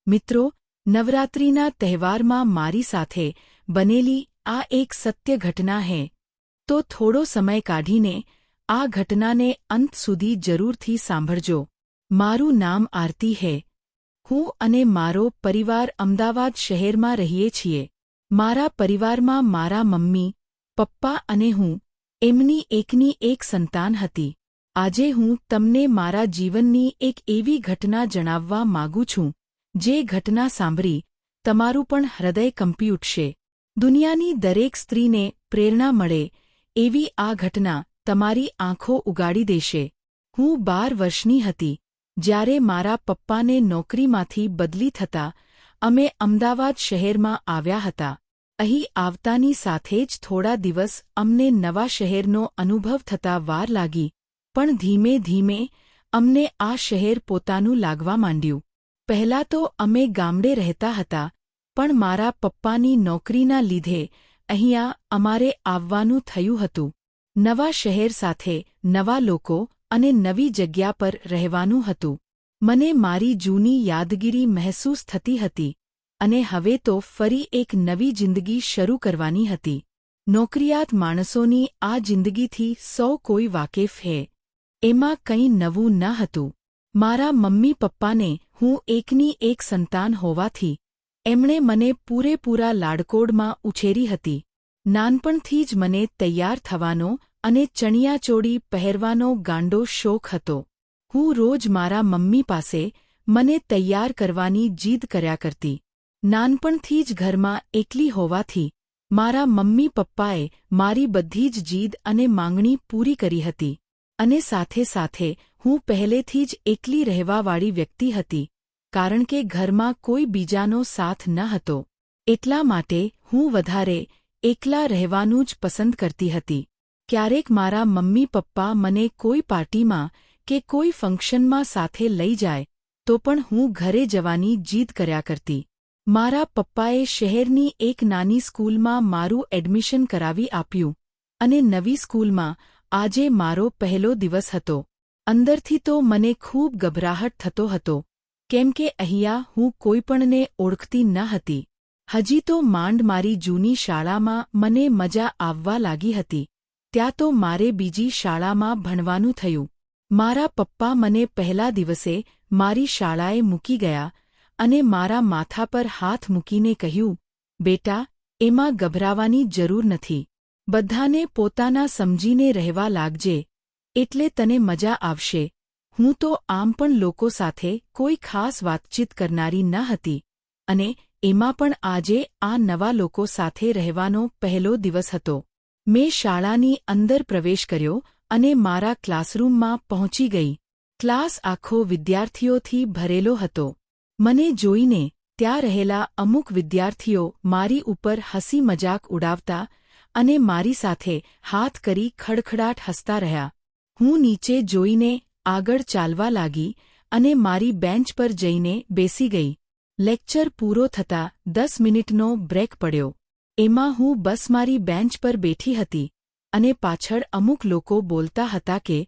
મિત્રો, નવરાત્રિના તહેવારમાં મારી સાથે બનેલી આ એક સત્ય ઘટના હે, તો થોડો સમય કાઢીને આ ઘટનાને અંત સુધી જરૂરથી સાંભળજો. મારું નામ આરતી હે. હું અને મારો પરિવાર અમદાવાદ શહેરમાં રહીએ છીએ. મારા પરિવારમાં મારા મમ્મી, પપ્પા અને હું, એમની એકની એક સંતાન હતી. આજે હું તમને મારા જીવનની એક એવી ઘટના જણાવવા માગું છું, જે ઘટના સાંભળી તમારું પણ હૃદય કંપી ઉઠશે. દુનિયાની દરેક સ્ત્રીને પ્રેરણા મળે એવી આ ઘટના તમારી આંખો ઉગાડી દેશે. હું 12 વર્ષની હતી જ્યારે મારા પપ્પાને નોકરીમાંથી બદલી થતાં અમે અમદાવાદ શહેરમાં આવ્યા હતા. અહીં આવતાની સાથે જ થોડા દિવસ અમને નવા શહેરનો અનુભવ થતાં વાર લાગી, પણ ધીમે ધીમે અમને આ શહેર પોતાનું લાગવા માંડ્યું. પહેલાં તો અમે ગામડે રહેતા હતા, પણ મારા પપ્પાની નોકરીના લીધે અહીંયા અમારે આવવાનું થયું હતું. નવા શહેર સાથે નવા લોકો અને નવી જગ્યા પર રહેવાનું હતું. મને મારી જૂની યાદગીરી મહેસૂસ થતી હતી અને હવે તો ફરી એક નવી જિંદગી શરૂ કરવાની હતી. નોકરિયાત માણસોની આ જિંદગીથી સૌ કોઈ વાકેફ હે. એમાં કંઈ નવું ન હતું. મારા મમ્મી પપ્પાને હું એકની એક સંતાન હોવાથી એમણે મને પૂરેપૂરા લાડકોડમાં ઉછેરી હતી. નાનપણથી જ મને તૈયાર થવાનો અને ચણિયાચોળી પહેરવાનો ગાંડો શોખ હતો. હું રોજ મારા મમ્મી પાસે મને તૈયાર કરવાની જીદ કર્યા કરતી. નાનપણથી જ ઘરમાં એકલી હોવાથી મારા મમ્મી પપ્પાએ મારી બધી જ જીદ અને માંગણી પૂરી કરી હતી. અને સાથે સાથે હું પહેલેથી જ એકલી રહેવાવાળી વ્યક્તિ હતી, કારણ કે ઘરમાં કોઈ બીજાનો સાથ ન હતો. એટલા માટે હું વધારે એકલા રહેવાનું જ પસંદ કરતી હતી. ક્યારેક મારા મમ્મી પપ્પા મને કોઈ પાર્ટીમાં કે કોઈ ફંક્શનમાં સાથે લઈ જાય તો પણ હું ઘરે જવાની જીદ કર્યા કરતી. મારા પપ્પાએ શહેરની એક નાની સ્કૂલમાં મારું એડમિશન કરાવી આપ્યું અને નવી સ્કૂલમાં આજે મારો પહેલો દિવસ હતો. અંદરથી તો મને ખૂબ ગભરાહટ થતો હતો, કેમ કે અહીંયા હું કોઈપણને ઓળખતી ન હતી. હજી તો માંડ મારી જૂની શાળામાં મને મજા આવવા લાગી હતી, ત્યાં તો મારે બીજી શાળામાં ભણવાનું થયું. મારા પપ્પા મને પહેલા દિવસે મારી શાળાએ મૂકી ગયા અને મારા માથા પર હાથ મૂકીને કહ્યું, બેટા, એમાં ગભરાવાની જરૂર નથી. બધાને પોતાના સમજીને રહેવા લાગજે, એટલે તને મજા આવશે. હું તો આમ પણ લોકો સાથે કોઈ ખાસ વાતચીત કરનારી ન હતી, અને એમાં પણ આજે આ નવા લોકો સાથે રહેવાનો પહેલો દિવસ હતો. મેં શાળાની અંદર પ્રવેશ કર્યો અને મારા ક્લાસરૂમમાં પહોંચી ગઈ. ક્લાસ આખો વિદ્યાર્થીઓથી ભરેલો હતો. મને જોઈને ત્યાં રહેલા અમુક વિદ્યાર્થીઓ મારી ઉપર હસી મજાક ઉડાવતા અને મારી સાથે હાથ કરી ખડખડાટ હસતા રહ્યા. હું નીચે જોઈને આગળ ચાલવા લાગી અને મારી બેન્ચ પર જઈને બેસી ગઈ. લેક્ચર પૂરો થતાં 10 મિનિટનો બ્રેક પડ્યો. એમાં હું બસ મારી બેન્ચ પર બેઠી હતી અને પાછળ અમુક લોકો બોલતા હતા કે,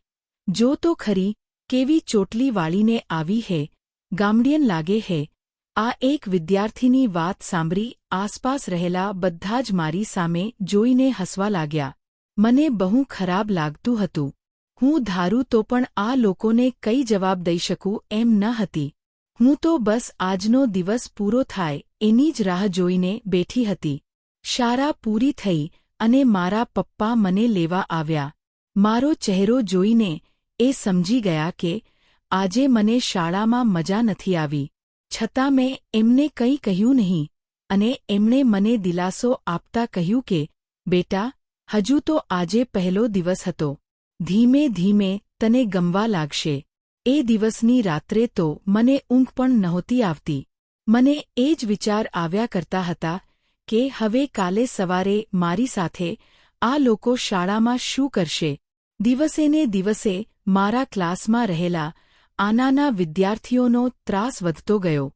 જો તો ખરી, કેવી ચોટલી વાળીને આવી હે, ગામડિયન લાગે હે. આ એક વિદ્યાર્થીની વાત સાંભળી આસપાસ રહેલા બધા જ મારી સામે જોઈને હસવા લાગ્યા. મને બહુ ખરાબ લાગતું હતું. હું ધારું તો પણ આ લોકોને કઈ જવાબ દઈ શકું એમ ન હતી. હું તો બસ આજનો દિવસ પૂરો થાય એની જ રાહ જોઈને બેઠી હતી. શાળા પૂરી થઈ અને મારા પપ્પા મને લેવા આવ્યા. મારો ચહેરો જોઈને એ સમજી ગયા કે આજે મને શાળામાં મજા નથી આવી. છતાં મેં એમને કંઈ કહ્યું નહીં અને એમણે મને દિલાસો આપતા કહ્યું કે, બેટા, હજુ તો આજે પહેલો દિવસ હતો. ધીમે ધીમે તને ગમવા લાગશે. એ દિવસની રાત્રે તો મને ઊંઘ પણ નહોતી આવતી. મને એ જ વિચાર આવ્યા કરતા હતા કે હવે કાલે સવારે મારી સાથે આ લોકો શાળામાં શું કરશે. દિવસેને દિવસે મારા ક્લાસમાં રહેલા આનાના વિદ્યાર્થીઓનો ત્રાસ વધતો ગયો.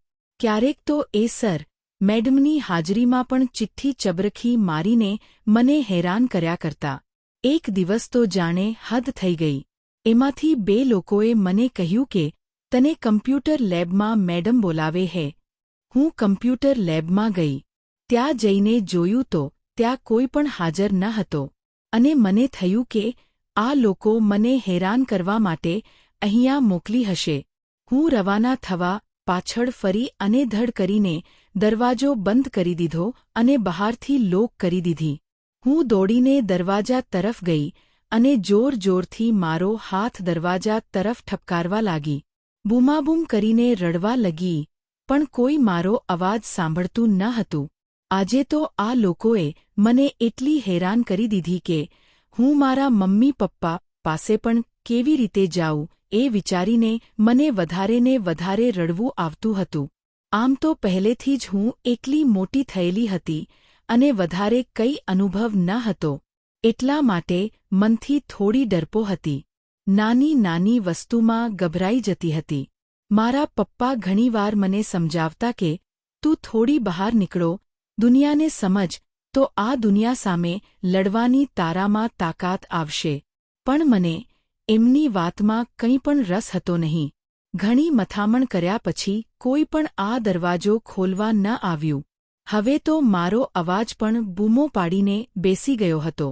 ક્યારેક તો એ સર, મેડમની હાજરીમાં પણ ચિઠ્ઠી ચબરખી મારીને મને હેરાન કર્યા કરતા. એક દિવસ તો જાણે હદ થઈ ગઈ. એમાંથી 2 લોકોએ મને કહ્યું કે તને કમ્પ્યુટર લેબમાં મેડમ બોલાવે હે. હું કમ્પ્યુટર લેબમાં ગઈ. ત્યાં જઈને જોયું તો ત્યાં કોઈ પણ હાજર ન હતો અને મને થયું કે આ લોકો મને હેરાન કરવા માટે અહીંયા મોકલી હશે. હું રવાના થવા પાછળ ફરી અને ધડ કરીને દરવાજો બંધ કરી દીધો અને બહારથી લોક કરી દીધી. હું દોડીને દરવાજા તરફ ગઈ અને જોર-જોરથી મારો હાથ દરવાજા તરફ ઠપકારવા લાગી. બૂમાબૂમ કરીને રડવા લગી, પણ કોઈ મારો અવાજ સાંભળતું ન હતું. આજે તો આ લોકોએ મને એટલી હેરાન કરી દીધી કે હું મારા મમ્મી પપ્પા પાસે પણ કેવી રીતે જાઉં એ વિચારીને મને વધારેને વધારે રડવું આવતું હતું. આમ તો પહેલેથી જ હું એકલી મોટી થયેલી હતી અને વધારે કંઈ અનુભવ ન હતો, એટલા માટે મનથી થોડી ડરપો હતી. નાની નાની વસ્તુમાં ગભરાઈ જતી હતી. મારા પપ્પા ઘણીવાર મને સમજાવતા કે તું થોડી બહાર નીકળો, દુનિયાને સમજ, તો આ દુનિયા સામે લડવાની તારામાં તાકાત આવશે. પણ મને એમની વાતમાં કંઈ પણ રસ હતો નહીં. ઘણી મથામણ કર્યા પછી કોઈ પણ આ દરવાજો ખોલવા ન આવ્યું. હવે તો મારો અવાજ પણ બૂમો પાડીને બેસી ગયો હતો.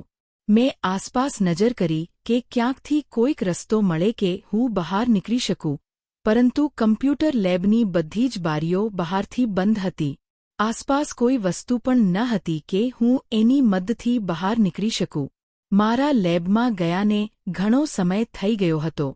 મેં આસપાસ નજર કરી કે ક્યાંકથી કોઈક રસ્તો મળે કે હું બહાર નીકળી શકું, પરંતુ કમ્પ્યુટર લેબની બધી જ બારીઓ બહારથી બંધ હતી. આસપાસ કોઈ વસ્તુ પણ ન હતી કે હું એની મદદથી બહાર નીકળી શકું. મારા લેબમાં ગયાને ઘણો સમય થઈ ગયો હતો.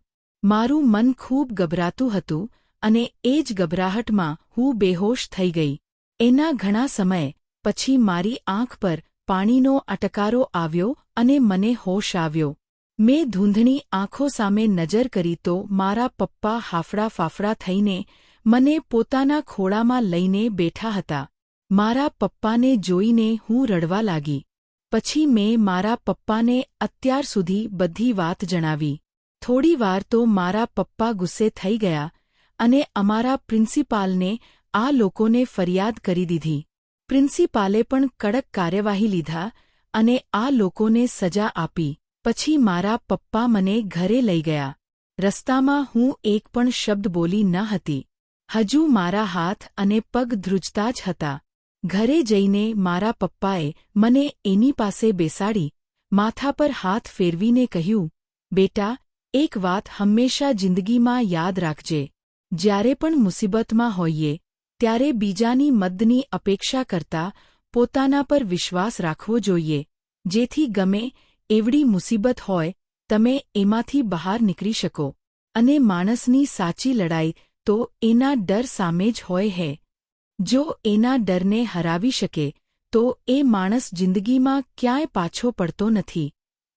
મારું મન ખૂબ ગભરાતું હતું અને એ જ ગભરાહટમાં હું બેહોશ થઈ ગઈ. એના ઘણા સમય પછી મારી આંખ પર પાણીનો અટકારો આવ્યો અને મને હોશ આવ્યો. મેં ધૂંધણી આંખો સામે નજર કરી તો મારા પપ્પા હાફડા ફાફડા થઈને મને પોતાના ખોળામાં લઈને બેઠા હતા. મારા પપ્પાને જોઈને હું રડવા લાગી. પછી મેં મારા પપ્પાને અત્યાર સુધી બધી વાત જણાવી. થોડી વાર તો મારા પપ્પા ગુસ્સે થઈ ગયા અને અમારા પ્રિન્સિપાલને આ લોકોને ફરિયાદ કરી દીધી. પ્રિન્સિપાલે પણ કડક કાર્યવાહી લીધા અને આ લોકોને સજા આપી. પછી મારા પપ્પા મને ઘરે લઈ ગયા. રસ્તામાં હું એક પણ શબ્દ બોલી ન હતી. હજુ મારા હાથ અને પગ ધ્રુજતા જ હતા. ઘરે જઈને મારા પપ્પાએ મને એની પાસે બેસાડી, માથા પર હાથ ફેરવીને કહ્યું, બેટા, એક વાત હંમેશા જિંદગીમાં યાદ રાખજે. જ્યારે પણ મુસીબતમાં હોઈએ ત્યારે બીજાની મદદની અપેક્ષા કરતા પોતાના પર વિશ્વાસ રાખવો જોઈએ, જેથી ગમે એવડી મુસીબત હોય તમે એમાંથી બહાર નીકળી શકો. અને માણસની સાચી લડાઈ તો એના ડર સામે જ હોય હે. જો એના ડરને હરાવી શકે તો એ માણસ જિંદગીમાં ક્યાંય પાછો પડતો નથી.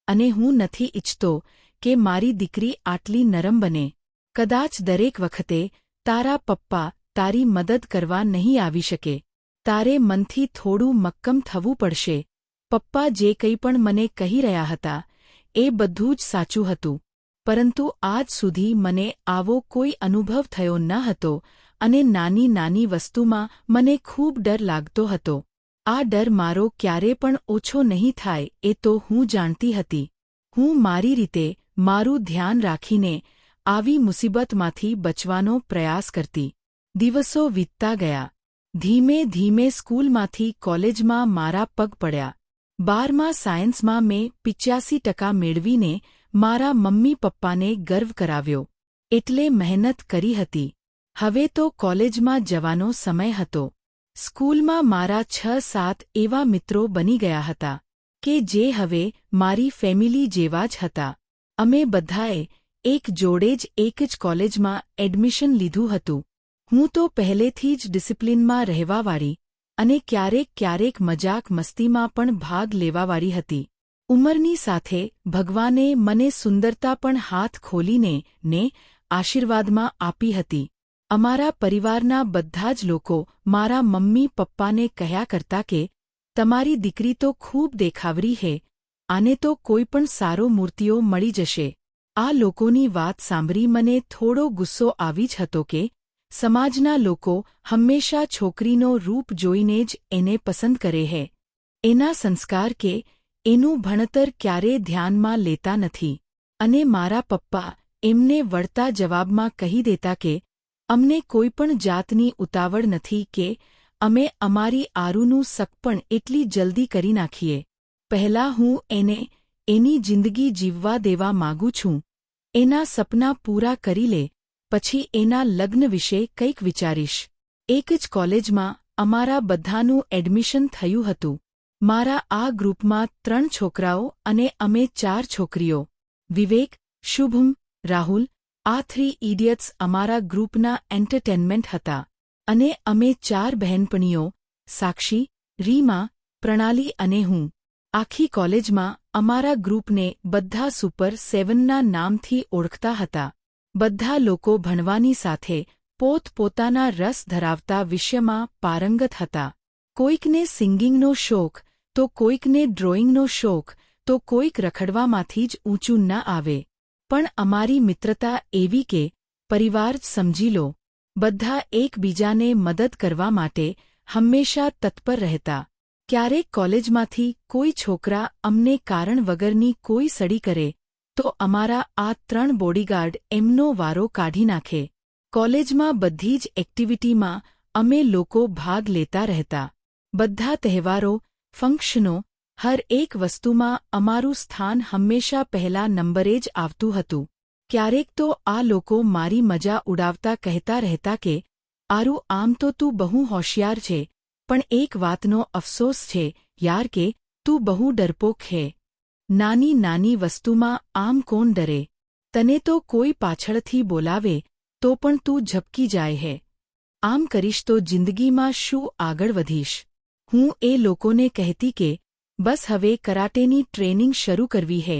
અને હું નથી ઈચ્છતો કે મારી દીકરી આટલી નરમ બને. કદાચ દરેક વખતે તારા પપ્પા તારી મદદ કરવા નહીં આવી શકે. તારે મનથી થોડું મક્કમ થવું પડશે. પપ્પા જે કંઈ પણ મને કહી રહ્યા હતા એ બધું જ સાચું હતું, પરંતુ આજ સુધી મને આવો કોઈ અનુભવ થયો ન હતો અને નાની નાની વસ્તુમાં મને ખૂબ ડર લાગતો હતો. આ ડર મારો ક્યારે પણ ઓછો નહીં થાય એ તો હું જાણતી હતી. હું મારી રીતે મારું ધ્યાન રાખીને આવી મુસીબતમાંથી બચવાનો પ્રયાસ કરતી. દિવસો વીતતા ગયા. ધીમે ધીમે સ્કૂલમાંથી કોલેજમાં મારા પગ પડ્યા. 12મા સાયન્સમાં મેં 85% મેળવીને મારા મમ્મી પપ્પાને ગર્વ કરાવ્યો. એટલે મહેનત કરી હતી. હવે તો કોલેજમાં જવાનો સમય હતો. સ્કૂલમાં મારા 6-7 એવા મિત્રો બની ગયા હતા કે જે હવે મારી ફેમિલી જેવા જ હતા. અમે બધાએ એક જોડે જ એક જ કોલેજમાં એડમિશન લીધું હતું. હું તો પહેલેથી જ ડિસિપ્લિનમાં રહેવાવાળી અને ક્યારેક ક્યારેક મજાક મસ્તીમાં પણ ભાગ લેવાવાળી હતી. ઉંમરની સાથે ભગવાને મને સુંદરતા પણ હાથ ખોલીને ને આશીર્વાદમાં આપી હતી. અમારા પરિવારના બધા જ લોકો મારા મમ્મી પપ્પાને કહ્યા કરતા કે તમારી દીકરી તો ખૂબ દેખાવરી હે, આને તો કોઈ પણ સારો મૂર્તિઓ મળી જશે. આ લોકોની વાત સાંભળી મને થોડો ગુસ્સો આવી જ હતો કે સમાજના લોકો હંમેશા છોકરીનો રૂપ જોઈને જ એને પસંદ કરે હે. એના સંસ્કાર કે એનું ભણતર ક્યારેય ધ્યાનમાં લેતા નથી. અને મારા પપ્પા એમને વળતા જવાબમાં કહી દેતા કે અમને કોઈપણ જાતની ઉતાવળ નથી કે અમે અમારી આરુનું સગપણ એટલી જલ્દી કરી નાખીએ. પહેલાં હું એને એની જિંદગી જીવવા દેવા માગું છું. એના સપના પૂરા કરી લે, પછી એના લગ્ન વિશે કંઈક વિચારીશ. એક જ કોલેજમાં અમારા બધાનું એડમિશન થયું હતું. મારા આ ગ્રુપમાં 3 છોકરાઓ અને અમે 4 છોકરીઓ. વિવેક, શુભમ, રાહુલ, આ 3 ઇડિયટ્સ અમારા ગ્રુપના એન્ટરટેનમેન્ટ હતા. અને અમે 4 બહેનપણીઓ, સાક્ષી, રીમા, પ્રણાલી અને હું. આખી કોલેજમાં અમારા ગ્રુપને બધા સુપર 7ના નામથી ઓળખતા હતા. બધા લોકો ભણવાની સાથે પોત-પોતાના રસ ધરાવતા વિષયમાં પારંગત હતા. કોઈકને સિંગિંગનો શોખ, તો કોઈકને ડ્રોઈંગનો શોખ, તો કોઈક રખડવામાંથી જ ઊંચું ન આવે. પણ અમારી મિત્રતા એવી કે પરિવાર જ સમજી લો. બધા એકબીજાને મદદ કરવા માટે હંમેશા તત્પર રહેતા. ક્યારેક કોલેજમાંથી કોઈ છોકરા અમને કારણ વગરની કોઈ સડી કરે, તો અમારા આ 3 બોડીગાર્ડ એમનો વારો કાઢી નાખે. કોલેજમાં બધી જ એક્ટિવિટીમાં અમે લોકો ભાગ લેતા રહેતા. બધા તહેવારો, ફંક્શનો, હર એક વસ્તુમાં અમારું સ્થાન હંમેશા પહેલા નંબરે જ આવતું હતું. ક્યારેક તો આ લોકો મારી મજા ઉડાવતા કહેતા રહેતા કે આરુ, આમ તો તું બહુ હોશિયાર છે, પણ એક વાતનો અફસોસ છે યાર કે તું બહુ ડરપોક છે. નાની નાની વસ્તુમાં આમ કોણ ડરે? તને તો કોઈ પાછળથી બોલાવે તો પણ તું ઝબકી જાય હે. આમ કરીશ તો જિંદગીમાં શું આગળ વધીશ? હું એ લોકોને કહેતી કે બસ હવે કરાટેની ટ્રેનિંગ શરૂ કરવી હે,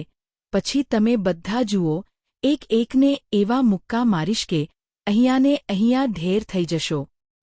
પછી તમે બધા જુઓ, એક એકને એવા મુક્કા મારીશ કે અહીંયાને અહીંયા ઢેર થઈ જશો.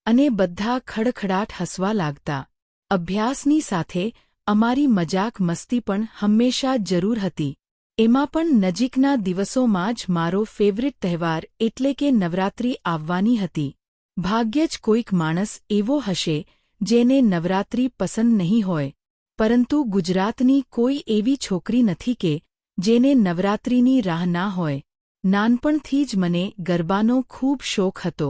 અને બધા ખડખડાટ હસવા લાગતા. અભ્યાસની સાથે અમારી મજાક મસ્તી પણ હંમેશા જરૂર હતી. એમાં પણ નજીકના દિવસોમાં જ મારો ફેવરિટ તહેવાર એટલે કે નવરાત્રિ આવવાની હતી. ભાગ્યે જ કોઈક માણસ એવો હશે જેને નવરાત્રિ પસંદ નહીં હોય, પરંતુ ગુજરાતની કોઈ એવી છોકરી નથી કે જેને નવરાત્રિની રાહ ના હોય. નાનપણથી જ મને ગરબાનો ખૂબ શોખ હતો.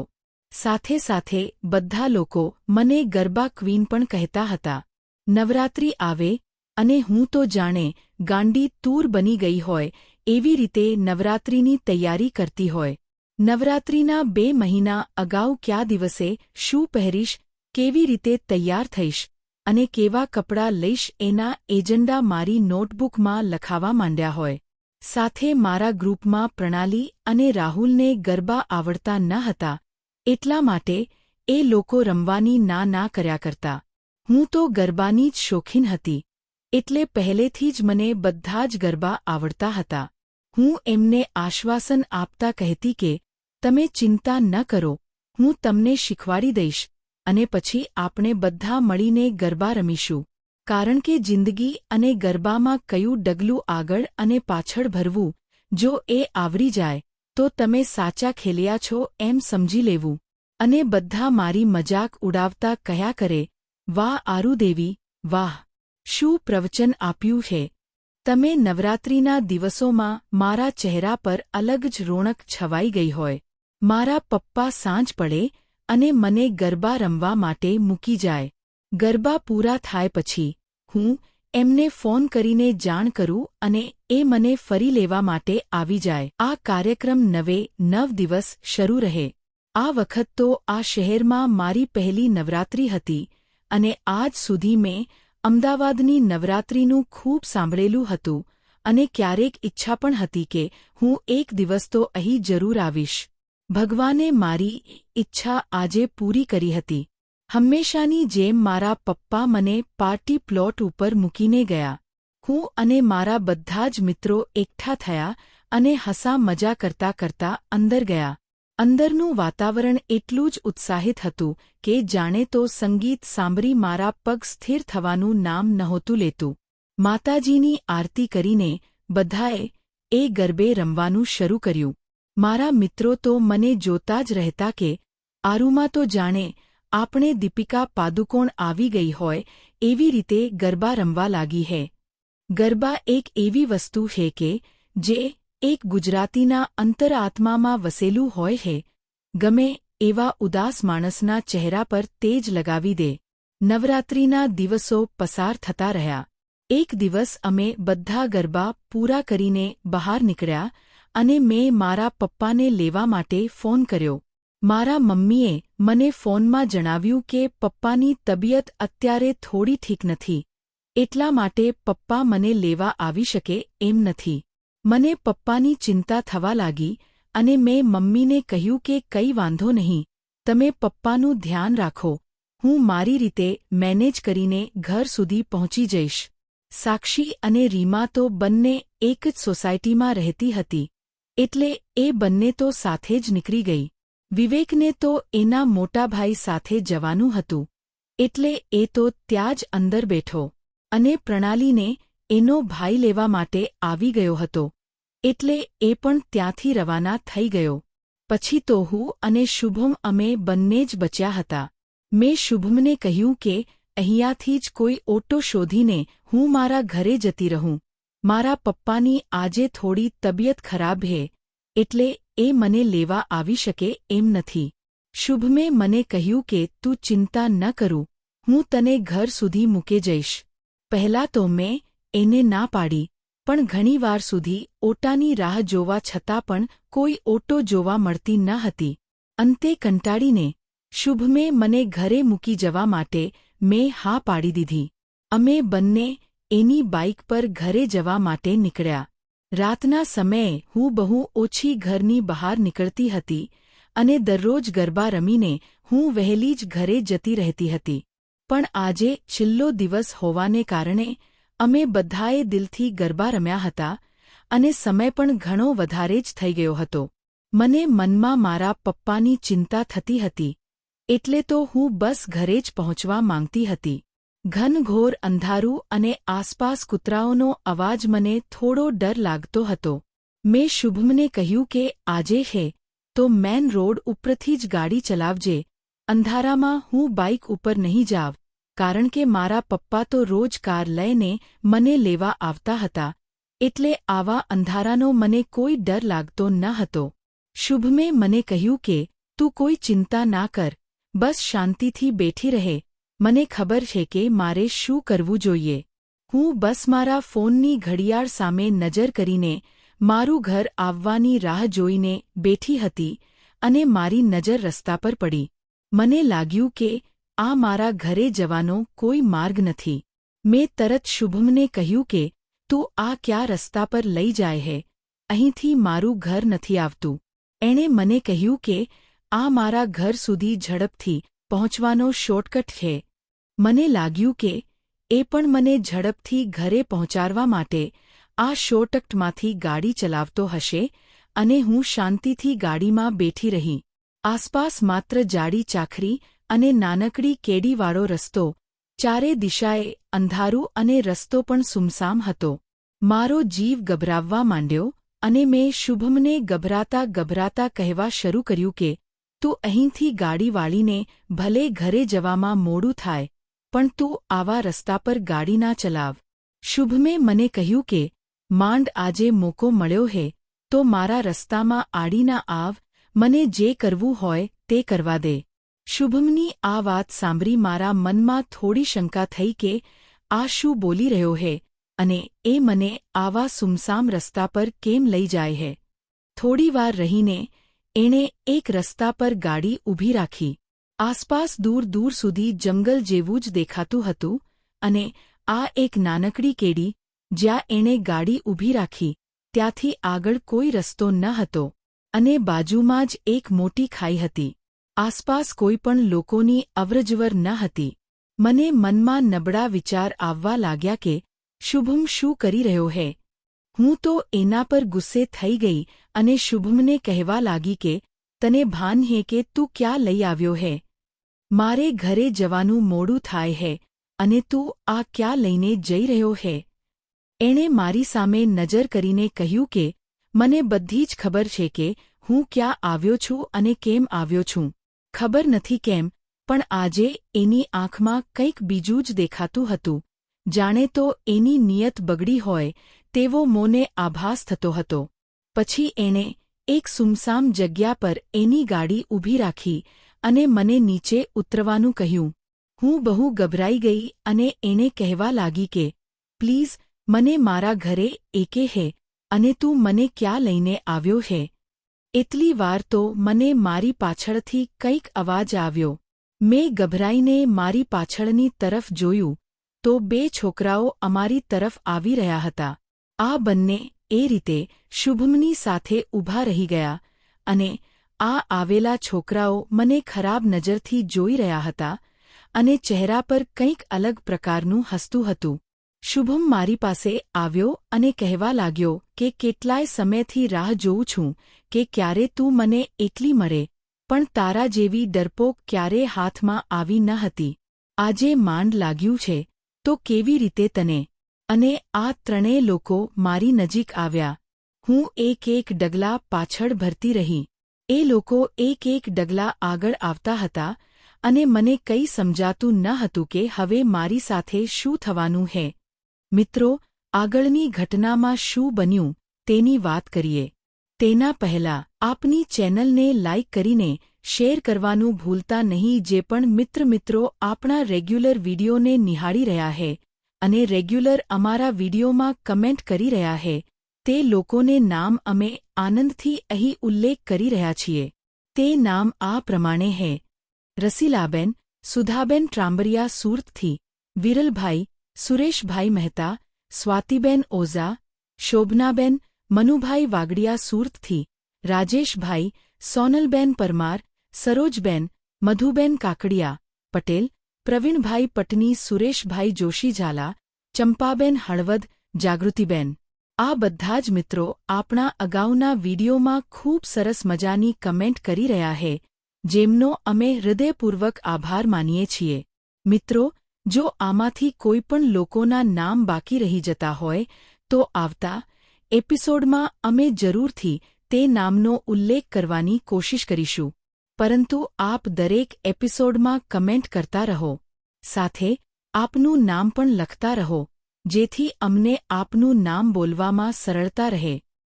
સાથે સાથે બધા લોકો મને ગરબા ક્વીન પણ કહેતા હતા. નવરાત્રિ આવે અને હું તો જાણે ગાંડી તૂર બની ગઈ હોય એવી રીતે નવરાત્રિની તૈયારી કરતી હોય. નવરાત્રિના 2 મહિના અગાઉ કયા દિવસે શું પહેરીશ, કેવી રીતે તૈયાર થઈશ અને કેવા કપડાં લઈશ એના એજન્ડા મારી નોટબુકમાં લખાવા માંડ્યા હોય. સાથે મારા ગ્રુપમાં પ્રણાલી અને રાહુલને ગરબા આવડતા ન હતા, એટલા માટે એ લોકો રમવાની ના કર્યા કરતા. હું તો ગરબાની જ શોખીન હતી, એટલે પહેલેથી જ મને બધા જ ગરબા આવડતા હતા. હું એમને આશ્વાસન આપતા કહેતી કે તમે ચિંતા ન કરો, હું તમને શીખવાડી દઈશ અને પછી આપણે બધા મળીને ગરબા રમીશું. કારણ કે જિંદગી અને ગરબામાં કયું ડગલું આગળ અને પાછળ ભરવું, જો એ આવરી જાય તો તમે સાચા ખેલ્યા છો એમ સમજી લેવું. અને બધા મારી મજાક ઉડાવતા કહ્યા કરે, વાહ આરુદેવી, વાહ! શું પ્રવચન આપ્યું છે! તમે નવરાત્રિના દિવસોમાં મારા ચહેરા પર અલગ જ રોનક છવાઈ ગઈ હોય. મારા પપ્પા સાંજ પડે અને મને ગરબા રમવા માટે મૂકી જાય. ગરબા પૂરા થાય પછી હું એમને ફોન કરીને જાણ કરું અને એ મને ફરી લેવા માટે આવી જાય. આ કાર્યક્રમ 9 દિવસ શરૂ રહે. આ વખત તો આ શહેરમાં મારી પહેલી નવરાત્રિ હતી અને આજ સુધી મેં અમદાવાદની નવરાત્રિનું ખૂબ સાંભળેલું હતું અને ક્યારેક ઈચ્છા પણ હતી કે હું એક દિવસ તો અહીં જરૂર આવીશ. ભગવાને મારી ઈચ્છા આજે પૂરી કરી હતી. હંમેશાની જેમ મારા પપ્પા મને પાર્ટી પ્લોટ ઉપર મૂકીને ગયા. હું અને મારા બધા જ મિત્રો એકઠા થયા અને હસા મજા કરતા કરતા અંદર ગયા. અંદરનું વાતાવરણ એટલું જ ઉત્સાહિત હતું કે જાણે તો સંગીત સાંભળી મારા પગ સ્થિર થવાનું નામ નહોતું લેતું. માતાજીની આરતી કરીને બધાએ એ ગરબે રમવાનું શરૂ કર્યું. મારા મિત્રો તો મને જોતા જ રહેતા કે આરુમાં તો જાણે આપણે દીપિકા પાદુકોણ આવી ગઈ હોય એવી રીતે ગરબા રમવા લાગી હે. ગરબા એક એવી વસ્તુ છે કે જે એક ગુજરાતીના અંતરઆત્મામાં વસેલું હોય છે. ગમે એવા ઉદાસ માણસના ચહેરા પર તેજ લગાવી દે. નવરાત્રિના દિવસો પસાર થતા રહ્યા. એક દિવસ અમે બધા ગરબા પૂરા કરીને બહાર નીકળ્યા અને મેં મારા પપ્પાને લેવા માટે ફોન કર્યો. મારા મમ્મીએ મને ફોનમાં જણાવ્યું કે પપ્પાની તબિયત અત્યારે થોડી ઠીક નથી, એટલા માટે પપ્પા મને લેવા આવી શકે એમ નથી. મને પપ્પાની ચિંતા થવા લાગી અને મેં મમ્મીને કહ્યું કે કંઈ વાંધો નહીં, તમે પપ્પાનું ધ્યાન રાખો, હું મારી રીતે મેનેજ કરીને ઘર સુધી પહોંચી જઈશ. સાક્ષી અને રીમા તો બંને એક જ સોસાયટીમાં રહેતી હતી, એટલે એ બંને તો સાથે જ નીકળી ગઈ. વિવેકને તો એના મોટા ભાઈ સાથે જવાનું હતું, એટલે એ તો ત્યાં જ અંદર બેઠો અને પ્રણાલીને એનો ભાઈ લેવા માટે આવી ગયો હતો, એટલે એ પણ ત્યાંથી રવાના થઈ ગયો. પછી તો હું અને શુભમ અમે બંને જ બચ્યા હતા. મેં શુભમને કહ્યું કે અહીંયાથી જ કોઈ ઓટો શોધીને હું મારા ઘરે જતી રહું. મારા પપ્પાની આજે થોડી તબિયત ખરાબ હે, એટલે એ મને લેવા આવી શકે એમ નથી. શુભમે મને કહ્યું કે તું ચિંતા ન કરું, હું તને ઘર સુધી મૂકે જઈશ. પહેલાં તો મેં એને ના પાડી, પણ ઘણીવાર સુધી ઓટાની રાહ જોવા છતાં પણ કોઈ ઓટો જોવા મળતી ન હતી. અંતે કંટાળીને શુભમે મને ઘરે મૂકી જવા માટે મેં હા પાડી દીધી. અમે બંને એની બાઇક પર ઘરે જવા માટે નીકળ્યા. રાતના સમયે હું બહુ ઓછી ઘરની બહાર નીકળતી હતી અને દરરોજ ગરબા રમીને હું વહેલી જ ઘરે જતી રહેતી હતી. પણ આજે છેલ્લો દિવસ હોવાને કારણે અમે બધાએ દિલથી ગરબા રમ્યા હતા અને સમય પણ ઘણો વધારે જ થઈ ગયો હતો. મને મનમાં મારા પપ્પાની ચિંતા થતી હતી, એટલે તો હું બસ ઘરે જ પહોંચવા માંગતી હતી. ઘનઘોર અંધારું અને આસપાસ કૂતરાઓનો અવાજ મને થોડો ડર લાગતો હતો. મેં શુભમને કહ્યું કે આજે હે તો મેન રોડ ઉપરથી જ ગાડી ચલાવજે, અંધારામાં હું બાઇક ઉપર નહીં જાવ, કારણ કે મારા પપ્પા તો રોજ કાર લઈને મને લેવા આવતા હતા, એટલે આવા અંધારાનો મને કોઈ ડર લાગતો ન હતો. શુભમે મને કહ્યું કે તું કોઈ ચિંતા ના કર, બસ શાંતિથી બેઠી રહે, મને ખબર છે કે મારે શું કરવું જોઈએ. હું બસ મારા ફોનની ઘડિયાળ સામે નજર કરીને મારું ઘર આવવાની રાહ જોઈને બેઠી હતી અને મારી નજર રસ્તા પર પડી. મને લાગ્યું કે આ મારા ઘરે જવાનો કોઈ માર્ગ નથી. મેં તરત શુભમને કહ્યું કે તું આ કયા રસ્તા પર લઈ જાય હે, અહીંથી મારું ઘર નથી આવતું. એણે મને કહ્યું કે આ મારા ઘર સુધી ઝડપથી પહોંચવાનો શોર્ટકટ છે. મને લાગ્યું કે એ પણ મને ઝડપથી ઘરે પહોંચાડવા માટે આ શોર્ટકટમાંથી ગાડી ચલાવતો હશે અને હું શાંતિથી ગાડીમાં બેઠી રહી. આસપાસ માત્ર જાડી ચાખરી અને નાનકડી કેડીવાળો રસ્તો, ચારે દિશાએ અંધારું અને રસ્તો પણ સુમસામ હતો. મારો જીવ ગભરાવવા માંડ્યો અને મેં શુભમને ગભરાતા કહેવા શરૂ કર્યું કે તું અહીંથી ગાડી વાળીને ભલે ઘરે જવામાં મોડું થાય, પણ તું આવા રસ્તા પર ગાડી ના ચલાવ. શુભમે મને કહ્યું કે માંડ આજે મોકો મળ્યો હે તો મારા રસ્તામાં આડી ના આવ, મને જે કરવું હોય તે કરવા દે. શુભમની આ વાત સાંભળી મારા મનમાં થોડી શંકા થઈ કે આ શું બોલી રહ્યો હે અને એ મને આવા સુમસામ રસ્તા પર કેમ લઈ જાય હે. થોડીવાર રહીને એણે એક રસ્તા પર ગાડી ઊભી રાખી. આસપાસ દૂર સુધી જંગલ જેવું જ દેખાતું હતું અને આ એક નાનકડી કેડી જ્યાં એણે ગાડી ઊભી રાખી ત્યાંથી આગળ કોઈ રસ્તો ન હતો અને બાજુમાં જ એક મોટી ખાઈ હતી. આસપાસ કોઈ પણ લોકોની અવરજવર ન હતી. મને મનમાં નબળા વિચાર આવવા લાગ્યા કે શુભમ શું કરી રહ્યો હે. હું તો એના પર ગુસ્સે થઈ ગઈ અને શુભમને કહેવા લાગી કે તને ભાન હે કે તું ક્યાં લઈ આવ્યો હે? મારે ઘરે જવાનું મોડું થાય હે અને તું આ ક્યાં લઈને જઈ રહ્યો હે? એણે મારી સામે નજર કરીને કહ્યું કે મને બધી જ ખબર છે કે હું ક્યાં આવ્યો છું અને કેમ આવ્યો છું. ખબર નથી કેમ, પણ આજે એની આંખમાં કંઈક બીજું જ દેખાતું હતું. જાણે તો એની નિયત બગડી હોય તેવો મને આભાસ થતો હતો. પછી એણે એક સુમસામ જગ્યા પર એની ગાડી ઊભી રાખી અને મને નીચે ઉતરવાનું કહ્યું. હું બહુ ગભરાઈ ગઈ અને એને કહેવા લાગી કે પ્લીઝ મને મારા ઘરે એકે હે અને તું મને ક્યાં લઈને આવ્યો હે. એટલી વાર તો મને મારી પાછળથી કંઈક અવાજ આવ્યો. મેં ગભરાઈને મારી પાછળની તરફ જોયું તો 2 છોકરાઓ અમારી તરફ આવી રહ્યા હતા. આ બંને એ રીતે શુભમની સાથે ઊભા રહી ગયા અને આ આવેલા છોકરાઓ મને ખરાબ નજરથી જોઈ રહ્યા હતા અને ચહેરા પર કંઈક અલગ પ્રકારનું હસતું હતું. શુભમ મારી પાસે આવ્યો અને કહેવા લાગ્યો કે કેટલાય સમયથી રાહ જોઉં છું કે ક્યારે તું મને એકલી મળે, પણ તારા જેવી ડરપોક ક્યારે હાથમાં આવી ન હતી. આજે માંડ લાગ્યું છે તો કેવી રીતે તને? અને આ 3 લોકો મારી નજીક આવ્યા. હું એક ડગલા પાછળ ભરતી રહી. એ લોકો એક ડગલા આગળ આવતા હતા અને મને કંઈ સમજાતું ન હતું કે હવે મારી સાથે શું થવાનું હે. મિત્રો, આગળની ઘટનામાં શું બન્યું તેની વાત કરીએ. તેના પહેલા આપની ચેનલને લાઇક કરીને શેર કરવાનું ભૂલતા નહીં. જે પણ મિત્રો આપણા રેગ્યુલર વિડીયોને નિહાળી રહ્યા હે અને રેગ્યુલર અમારા વિડીયોમાં કમેન્ટ કરી રહ્યા હે, તે લોકોને નામ અમે આનંદથી અહીં ઉલ્લેખ કરી રહ્યા છીએ. તે નામ આ પ્રમાણે હે: રસીલાબેન, સુધાબેન ટ્રામ્બરિયા સુરતથી, વિરલભાઈ, સુરેશભાઈ મહેતા, સ્વાતિબેન ઓઝા, શોભનાબેન, મનુભાઈ વાગડિયા સુરતથી, રાજેશભાઈ, સોનલબેન પરમાર, સરોજબેન, મધુબેન કાકડિયા પટેલ, પ્રવીણભાઈ પટની, સુરેશભાઈ જોશી ઝાલા, ચંપાબેન હળવદ, જાગૃતિબેન. આ બધા જ મિત્રો આપણા અગાઉના વિડીયોમાં ખૂબ સરસ મજાની કમેન્ટ કરી રહ્યા હે, જેમનો અમે હૃદયપૂર્વક આભાર માનીએ છીએ. મિત્રો, જો આમાંથી કોઈ પણ લોકોના નામ બાકી રહી જતા હોય તો આવતા એપિસોડમાં અમે જરૂરથી તે નામનો ઉલ્લેખ કરવાની કોશિશ કરીશું. પરંતુ આપ દરેક એપિસોડમાં કમેન્ટ કરતા રહો, સાથે આપનું નામ પણ લખતા રહો, જેથી અમને આપનું નામ બોલવામાં સરળતા રહે.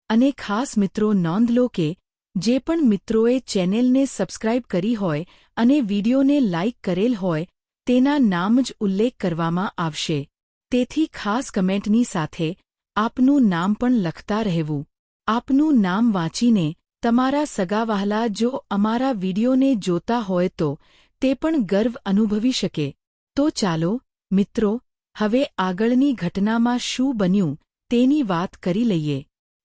અને ખાસ મિત્રો નોંધ લો કે જે પણ મિત્રોએ ચેનલને સબસ્ક્રાઇબ કરી હોય અને વિડીયોને લાઇક કરેલ હોય તેના નામ જ ઉલ્લેખ કરવામાં આવશે. તેથી ખાસ કમેન્ટની સાથે આપનું નામ પણ લખતા રહેવું. આપનું નામ વાંચીને તમારા સગાવહાલા જો અમારા વિડીયોને જોતા હોય તો તે પણ ગર્વ અનુભવી શકે. તો ચાલો મિત્રો, હવે આગળની ઘટનામાં શું બન્યું તેની વાત કરી લઈએ.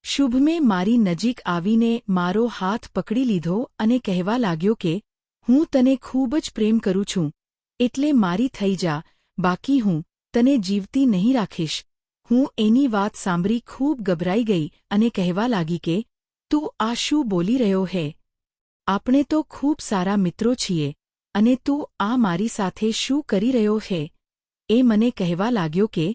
શુભમે મારી નજીક આવીને મારો હાથ પકડી લીધો અને કહેવા લાગ્યો કે હું તને ખૂબ જ પ્રેમ કરું છું, એટલે મારી થઈ જા, બાકી હું તને જીવતી નહીં રાખીશ. હું એની વાત સાંભળી ખૂબ ગભરાઈ ગઈ અને કહેવા લાગી કે તું આ શું બોલી રહ્યો હે? આપણે તો ખૂબ સારા મિત્રો છીએ અને તું આ મારી સાથે શું કરી રહ્યો હે? એ મને કહેવા લાગ્યો કે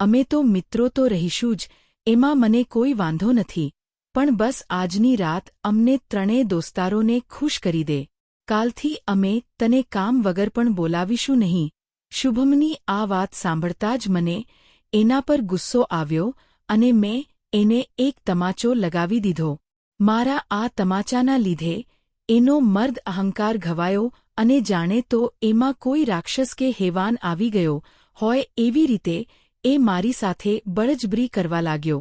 અમે તો મિત્રો તો રહીશું જ, એમાં મને કોઈ વાંધો નથી, પણ બસ આજની રાત અમને 3 દોસ્તારોને ખુશ કરી દે. કાલથી અમે તને કામ વગર પણ બોલાવીશું નહીં. શુભમની આ વાત સાંભળતા જ મને એના પર ગુસ્સો આવ્યો અને મેં એને એક તમાચો લગાવી દીધો. મારા આ તમાચાના લીધે એનો મર્દ અહંકાર ઘવાયો અને જાણે તો એમાં કોઈ રાક્ષસ કે હેવાન આવી ગયો હોય એવી રીતે એ મારી સાથે બળજબરી કરવા લાગ્યો.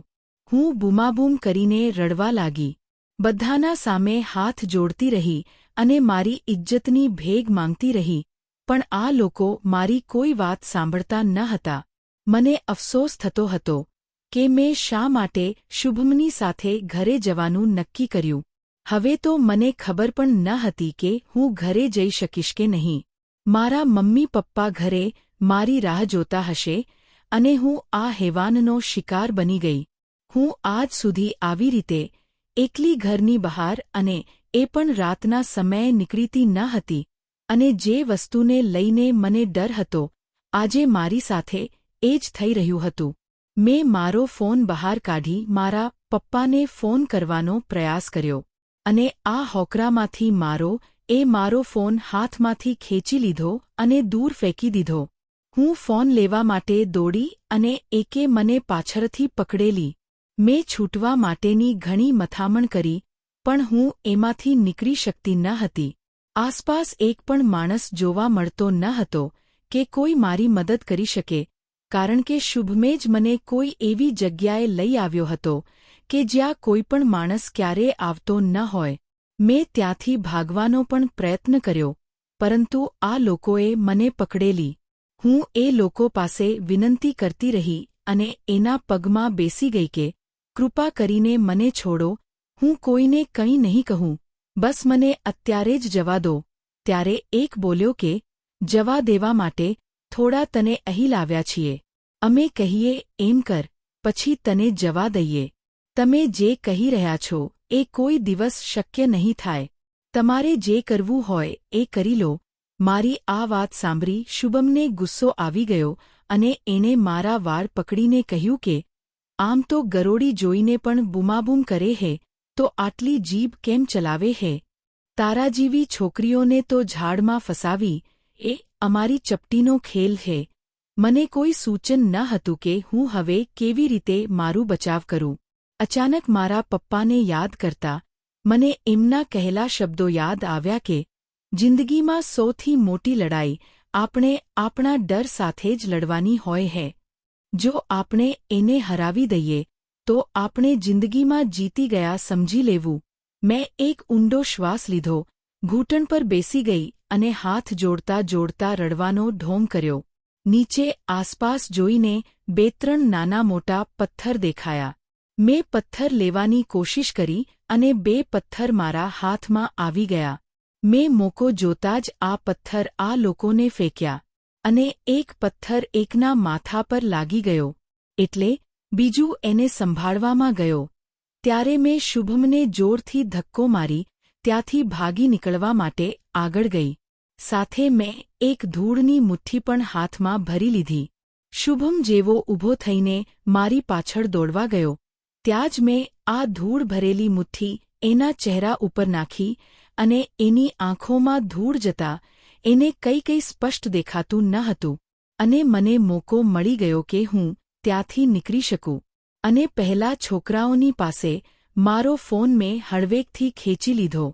હું બૂમાબૂમ કરીને રડવા લાગી. બધાના સામે હાથ જોડતી રહી અને મારી ઇજ્જતની ભેગ માંગતી રહી, પણ આ લોકો મારી કોઈ વાત સાંભળતા ન હતા. મને અફસોસ થતો હતો કે મેં શા માટે શુભમની સાથે ઘરે જવાનું નક્કી કર્યું. હવે તો મને ખબર પણ ન હતી કે હું ઘરે જઈ શકીશ કે નહીં. મારા મમ્મી પપ્પા ઘરે મારી રાહ જોતા હશે અને હું આ હેવાનનો શિકાર બની ગઈ. હું આજ સુધી આવી રીતે એકલી ઘરની બહાર અને એ પણ રાતના સમયે નીકળતી ન હતી, અને જે વસ્તુને લઈને મને ડર હતો આજે મારી સાથે એ જ થઈ રહ્યું હતું. મેં મારો ફોન બહાર કાઢી મારા પપ્પાને ફોન કરવાનો પ્રયાસ કર્યો અને આ હોકરામાંથી મારો ફોન હાથમાંથી ખેંચી લીધો અને દૂર ફેંકી દીધો. હું ફોન લેવા માટે દોડી અને એકે મને પાછળથી પકડેલી. મેં છૂટવા માટેની ઘણી મથામણ કરી, પણ હું એમાંથી નીકળી શકતી ન હતી. આસપાસ એક પણ માણસ જોવા મળતો ન હતો કે કોઈ મારી મદદ કરી શકે, કારણ કે શુભમે જ મને કોઈ એવી જગ્યાએ લઈ આવ્યો હતો કે જ્યાં કોઈ પણ માણસ ક્યારેય આવતો ન હોય. મેં ત્યાંથી ભાગવાનો પણ પ્રયત્ન કર્યો, પરંતુ આ લોકોએ મને પકડેલી. હું એ લોકો પાસે વિનંતી કરતી રહી અને એના પગમાં બેસી ગઈ કે કૃપા કરીને મને છોડો, હું કોઈને કંઈ નહીં કહું, બસ મને અત્યારે જ જવા દો. ત્યારે એક બોલ્યો કે જવા દેવા માટે થોડા તને અહીં લાવ્યા છીએ. અમે કહીએ એમ કર, પછી તને જવા દઈએ. તમે જે કહી રહ્યા છો એ કોઈ દિવસ શક્ય નહીં થાય. તમારે જે કરવું હોય એ કરી લો. મારી આ વાત સાંભળી શુભમને ગુસ્સો આવી ગયો અને એણે મારા વાળ પકડીને કહ્યું કે આમ તો ગરોળી જોઈને પણ બૂમાબૂમ કરે હે, તો આટલી જીભ કેમ ચલાવે હે? તારા જેવી છોકરીઓને તો ઝાડમાં ફસાવી એ અમારી ચપટીનો ખેલ હે. મને કોઈ સૂચન ન હતું કે હું હવે કેવી રીતે મારું બચાવ કરું. અચાનક મારા પપ્પાને યાદ કરતા મને એમના કહેલા શબ્દો યાદ આવ્યા કે જિંદગીમાં સૌથી મોટી લડાઈ આપણે આપણા ડર સાથે જ લડવાની હોય હે. જો આપણે એને હરાવી દઈએ તો આપણે જિંદગીમાં જીતી ગયા સમજી લેવું. મેં એક ઊંડો શ્વાસ લીધો, ઘૂંટણ પર બેસી ગઈ અને હાથ જોડતા જોડતા રડવાનો ઢોંગ કર્યો. નીચે આસપાસ જોઈને 2-3 નાના મોટા પથ્થર દેખાયા. મેં પથ્થર લેવાની કોશિશ કરી અને 2 પથ્થર મારા હાથમાં આવી ગયા. મેં મોકો જોતા જ આ પથ્થર આ લોકોને ફેંક્યા અને એક પથ્થર એકના માથા પર લાગી ગયો, એટલે બીજું એને સંભાળવામાં ગયો. ત્યારે મેં શુભમને જોરથી ધક્કો મારી ત્યાંથી ભાગી નીકળવા માટે આગળ ગઈ. સાથે મેં એક ધૂળની મુઠ્ઠી પણ હાથમાં ભરી લીધી. શુભમ જેવો ઊભો થઈને મારી પાછળ દોડવા ગયો, ત્યાં જ મેં આ ધૂળ ભરેલી મુઠ્ઠી એના ચહેરા ઉપર નાખી અને એની આંખોમાં ધૂળ જતા એને કંઈ સ્પષ્ટ દેખાતું ન હતું અને મને મોકો મળી ગયો કે હું ત્યાંથી નીકળી શકું. અને પહેલા છોકરાઓની પાસે મારો ફોન મેં હળવેકથી ખેંચી લીધો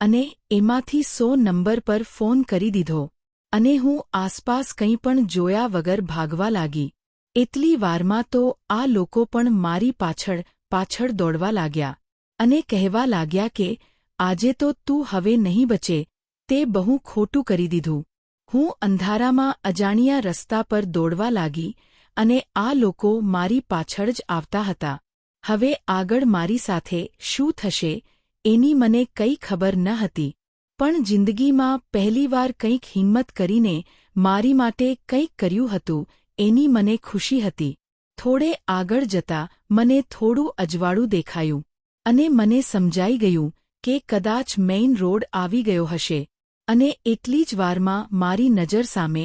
અને એમાંથી 100 નંબર પર ફોન કરી દીધો અને હું આસપાસ કંઈ પણ જોયા વગર ભાગવા લાગી. એટલી વારમાં તો આ લોકો પણ મારી પાછળ પાછળ દોડવા લાગ્યા અને કહેવા લાગ્યા કે આજે તો તું હવે નહીં બચે, તે બહુ ખોટું કરી દીધું. હું અંધારામાં અજાણ્યા રસ્તા પર દોડવા લાગી અને આ લોકો મારી પાછળ જ આવતા હતા. હવે આગળ મારી સાથે શું થશે એની મને કંઈ ખબર ન હતી, પણ જિંદગીમાં પહેલીવાર કંઈક હિંમત કરીને મારી માટે કંઈક કર્યું હતું એની મને ખુશી હતી. થોડે આગળ જતા મને થોડું અજવાળું દેખાયું અને મને સમજાઈ ગયું કે કદાચ મેઇન રોડ આવી ગયો હશે અને એટલી જ વારમાં મારી નજર સામે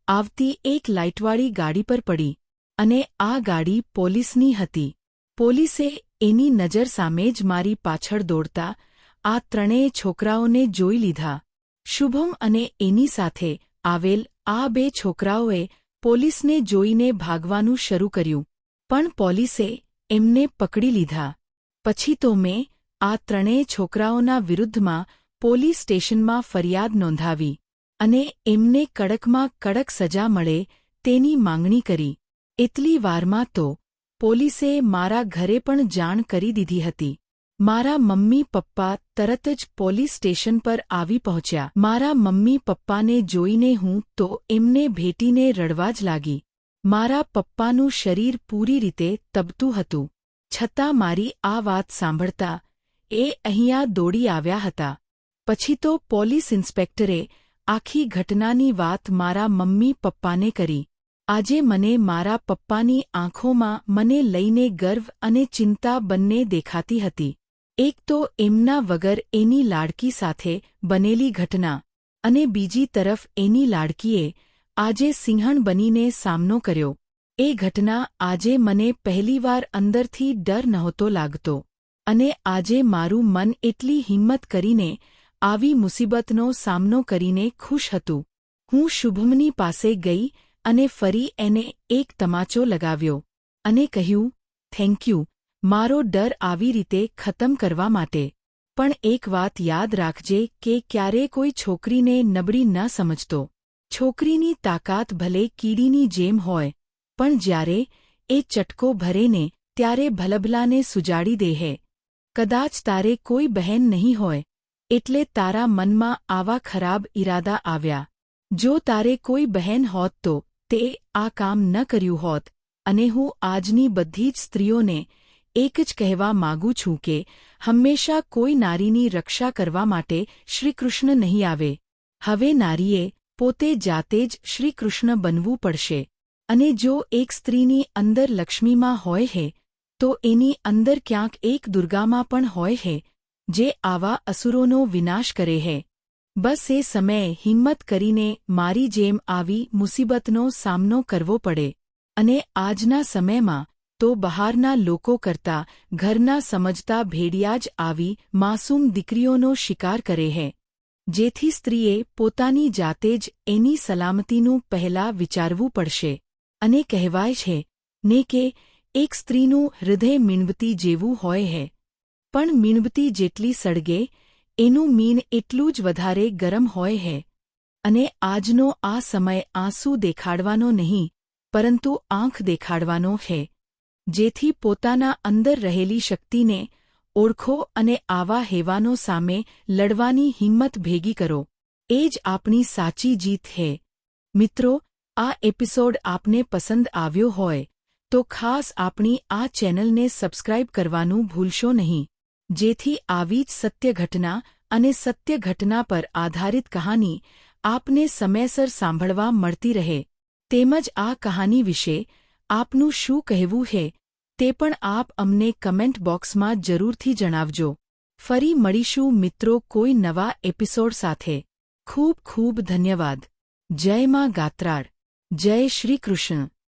આવતી એક લાઇટવાળી ગાડી પર પડી અને આ ગાડી પોલીસની હતી. પોલીસે એની નજર સામે જ મારી પાછળ દોડતા આ 3 છોકરાઓને જોઈ લીધા. શુભમ અને એની સાથે આવેલ આ 2 છોકરાઓએ પોલીસને જોઈને ભાગવાનું શરૂ કર્યું, પણ પોલીસે એમને પકડી લીધા. પછી તો મેં આ 3 છોકરાઓના વિરુદ્ધમાં પોલીસ સ્ટેશનમાં ફરિયાદ નોંધાવી અને એમને કડકમાં કડક સજા મળે તેની માંગણી કરી. એટલી વારમાં તો પોલીસે મારા ઘરે પણ જાણ કરી દીધી હતી. મારા મમ્મી પપ્પા તરત જ પોલીસ સ્ટેશન પર આવી પહોંચ્યા. મારા મમ્મી પપ્પાને જોઈને હું તો એમને ભેટીને રડવા જ લાગી. મારા પપ્પાનું શરીર પૂરી રીતે તબતું હતું, છતાં મારી આ વાત સાંભળતા એ અહીંયા દોડી આવ્યા હતા. પછી તો પોલીસ ઇન્સ્પેક્ટરે આખી ઘટનાની વાત મારા મમ્મી પપ્પાને કરી. આજે મને મારા પપ્પાની આંખોમાં મને લઈને ગર્વ અને ચિંતા બંને દેખાતી હતી. એક તો એમના વગર એની લાડકી સાથે બનેલી ઘટના અને બીજી તરફ એની લાડકીએ આજે સિંહણ બનીને સામનો કર્યો. એ ઘટના આજે મને પહેલીવાર અંદરથી ડર નહોતો લાગતો અને આજે મારું મન એટલી હિંમત કરીને આવી મુસીબતનો સામનો કરીને ખુશ હતું. હું શુભમની પાસે ગઈ અને ફરી એને એક તમાચો લગાવ્યો અને કહ્યું, થેન્ક યુ, મારો ડર આવી રીતે ખતમ કરવા માટે. પણ એક વાત યાદ રાખજે કે ક્યારે કોઈ છોકરીને નબળી ન સમજતો. છોકરીની તાકાત ભલે કીડીની જેમ હોય, પણ જ્યારે એ ચટકો ભરે ને ત્યારે ભલભલાને સુજાડી દેહે. કદાચ તારે કોઈ બહેન નહીં હોય, એટલે તારા મનમાં આવા ખરાબ ઈરાદા આવ્યા. જો તારે કોઈ બહેન હોત તો તે આ કામ ન કર્યું હોત. અને હું આજની બધી જ સ્ત્રીઓને એક જ કહેવા માગું છું કે હંમેશા કોઈ નારીની રક્ષા કરવા માટે શ્રીકૃષ્ણ નહીં આવે. હવે નારીએ પોતે જાતે જ શ્રીકૃષ્ણ બનવું પડશે. અને જો એક સ્ત્રીની અંદર લક્ષ્મીમાં હોય હે, તો એની અંદર ક્યાંક એક દુર્ગામાં પણ હોય હે, જે આવા અસુરોનો વિનાશ કરે હે. બસ એ સમયે હિંમત કરીને મારી જેમ આવી મુસીબતનો સામનો કરવો પડે. અને આજના સમયમાં તો બહારના લોકો કરતાં ઘરના સમજતા ભેડિયા જ આવી માસૂમ દીકરીઓનો શિકાર કરે હે. જેથી સ્ત્રીએ પોતાની જાતે જ એની સલામતીનું પહેલાં વિચારવું પડશે. અને કહેવાય છે ને કે એક સ્ત્રીનું હૃદય મીણબત્તી જેવું હોય હે, પણ મીણબત્તી જેટલી સળગે એનું મીણ એટલું જ વધારે ગરમ હોય હે. અને આજનો આ સમય આંસુ દેખાડવાનો નહીં, પરંતુ આંખ દેખાડવાનો હે. જેથી પોતાના અંદર રહેલી શક્તિને ઓળખો અને આવા હેવાનો સામે લડવાની હિંમત ભેગી કરો. એ જ આપણી સાચી જીત હે. મિત્રો, આ એપિસોડ આપને પસંદ આવ્યો હોય તો ખાસ આપણી આ ચેનલને સબસ્ક્રાઇબ કરવાનું ભૂલશો નહીં, જેથી આવી જ સત્ય ઘટના અને સત્ય ઘટના પર આધારિત કહાની આપને સમયસર સાંભળવા મળતી રહે. તેમજ આ કહાની વિશે આપનું શું કહેવું છે તે પણ આપ અમને કમેન્ટ બોક્સમાં જરૂરથી જણાવજો. ફરી મળીશું મિત્રો કોઈ નવા એપિસોડ સાથે. ખૂબ ખૂબ ધન્યવાદ. જય માં ગાત્રાળ. જય શ્રી કૃષ્ણ.